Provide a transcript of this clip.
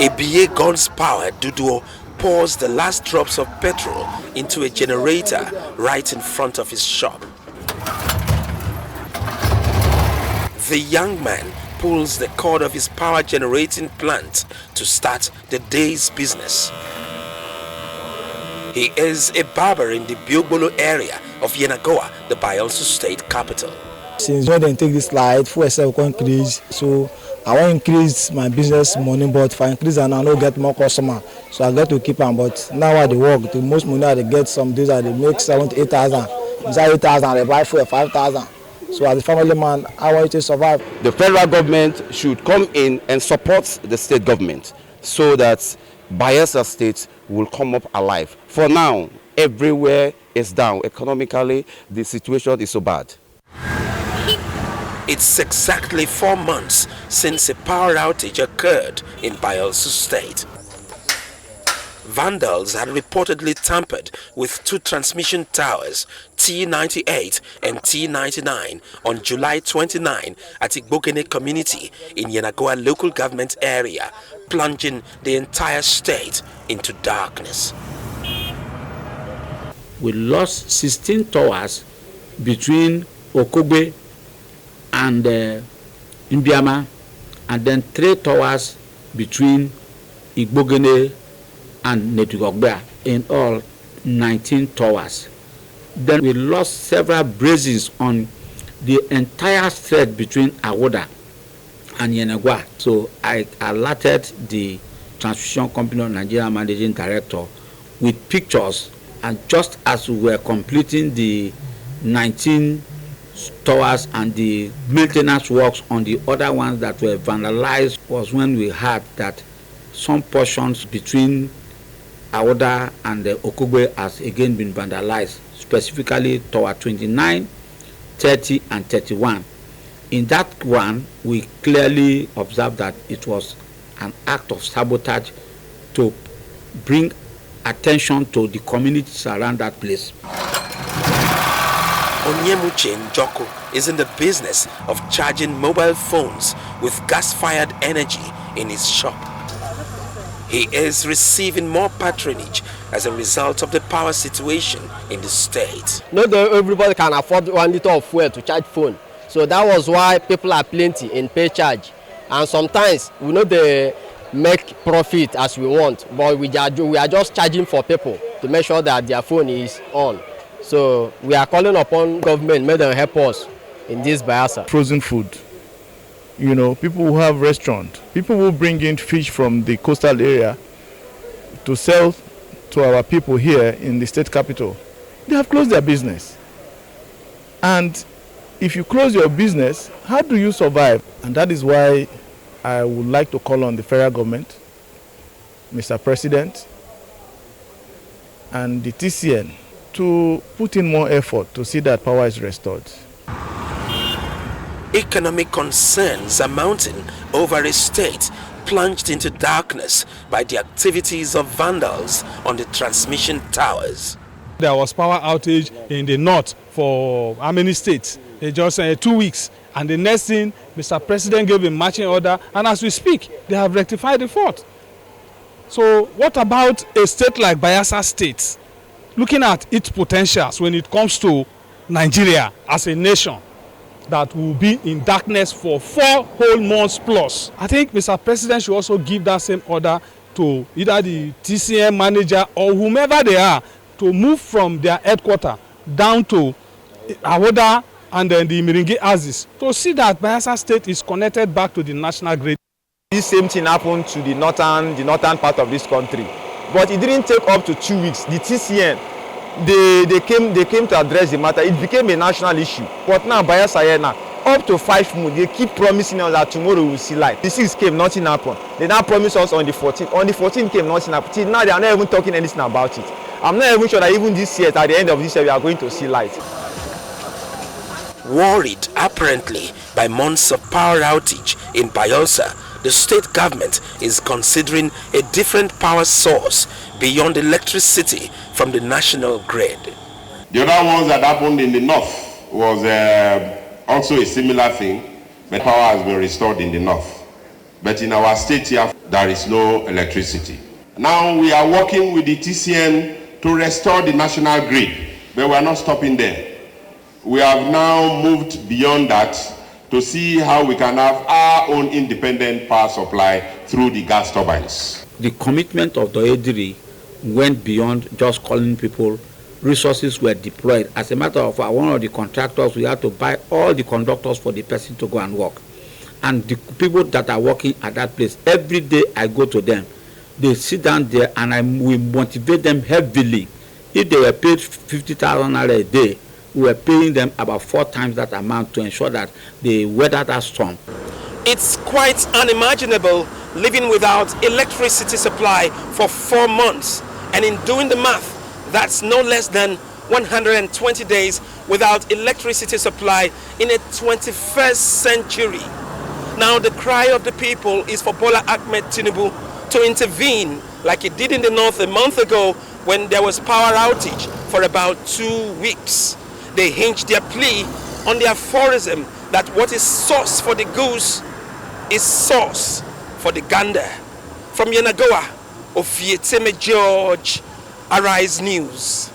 A guns powered Duduo pours the last drops of petrol into a generator right in front of his shop. The young man pulls the cord of his power generating plant to start the day's business. He is a barber in the Biogbolo area of Yenagoa, the Bayelsa state capital. Since when they take this light, fuel itself will increase. So I want to increase my business money, but if I increase and I don't get more customer, so I get to keep them. But now I work, the most money I get some days I make 7,000 to 8,000. Inside 8,000, I buy fuel 5,000. So as a family man, I want to survive. The federal government should come in and support the state government so that Bayelsa state will come up alive. For now, everywhere is down. Economically, the situation is so bad. It's exactly 4 months since a power outage occurred in Bayelsa state. Vandals had reportedly tampered with 2 transmission towers, T98 and T99, on July 29 at Igbogene community in Yenagoa local government area, plunging the entire state into darkness. We lost 16 towers between Okogbe and Imbiama, and then 3 towers between Igbogene and Netugogba, in all 19 towers. Then we lost several brazies on the entire stretch between Awoda and Yenagoa. So I alerted the Transmission Company of Nigeria Managing Director with pictures, and just as we were completing the 19 towers and the maintenance works on the other ones that were vandalized, was when we heard that some portions between Awoda and the Okogbe has again been vandalized, specifically tower 29, 30 and 31. In that one, we clearly observed that it was an act of sabotage to bring attention to the communities around that place. Onyemuche Njoko is in the business of charging mobile phones with gas-fired energy in his shop. He is receiving more patronage as a result of the power situation in the state. Not everybody can afford 1 liter of fuel to charge phone. So that was why people are plenty in pay charge. And sometimes we know they make profit as we want, but we are just charging for people to make sure that their phone is on. So we are calling upon government, may them help us in this Bayelsa. Frozen food. You know, people who have restaurants, people who bring in fish from the coastal area to sell to our people here in the state capital, they have closed their business. And if you close your business, how do you survive? And that is why I would like to call on the federal government, Mr. President, and the TCN to put in more effort to see that power is restored. Economic concerns are mounting over a state plunged into darkness by the activities of vandals on the transmission towers. There was power outage in the north for how many states? Just 2 weeks. And the next thing, Mr. President gave a marching order, and as we speak, they have rectified the fault. So what about a state like Bayelsa State? Looking at its potentials when it comes to Nigeria as a nation that will be in darkness for 4 whole months plus. I think Mr. President should also give that same order to either the TCM manager or whomever they are to move from their headquarters down to Awoda and then the Miringi Axis to see that Bayelsa State is connected back to the national grid. This same thing happened to the northern part of this country, but it didn't take up to 2 weeks. The TCN, they came to address the matter. It became a national issue. But now Bayelsa here now, up to 5 months, they keep promising us that tomorrow we will see light. The 6th came, nothing happened. They now promised us on the 14th. On the 14th came, nothing happened. Till now they are not even talking anything about it. I'm not even sure that even this year, at the end of this year, we are going to see light. Worried apparently by months of power outage in Bayelsa, the state government is considering a different power source beyond electricity from the national grid. The other ones that happened in the north was also a similar thing, but power has been restored in the north. But in our state here, there is no electricity. Now we are working with the TCN to restore the national grid, but we are not stopping there. We have now moved beyond that to see how we can have our own independent power supply through the gas turbines. The commitment of the Oediri went beyond just calling people. Resources were deployed. As a matter of fact, one of the contractors, we had to buy all the conductors for the person to go and work. And the people that are working at that place, every day I go to them, they sit down there and we motivate them heavily. If they were paid 50,000 naira a day, we were paying them about 4 times that amount to ensure that they weather that storm. It's quite unimaginable living without electricity supply for 4 months. And in doing the math, that's no less than 120 days without electricity supply in a 21st century. Now the cry of the people is for Bola Ahmed Tinubu to intervene like he did in the north a month ago when there was power outage for about 2 weeks. They hinged their plea on the aphorism that what is sauce for the goose is sauce for the gander. From Yenagoa, Ofieteme George, Arise News.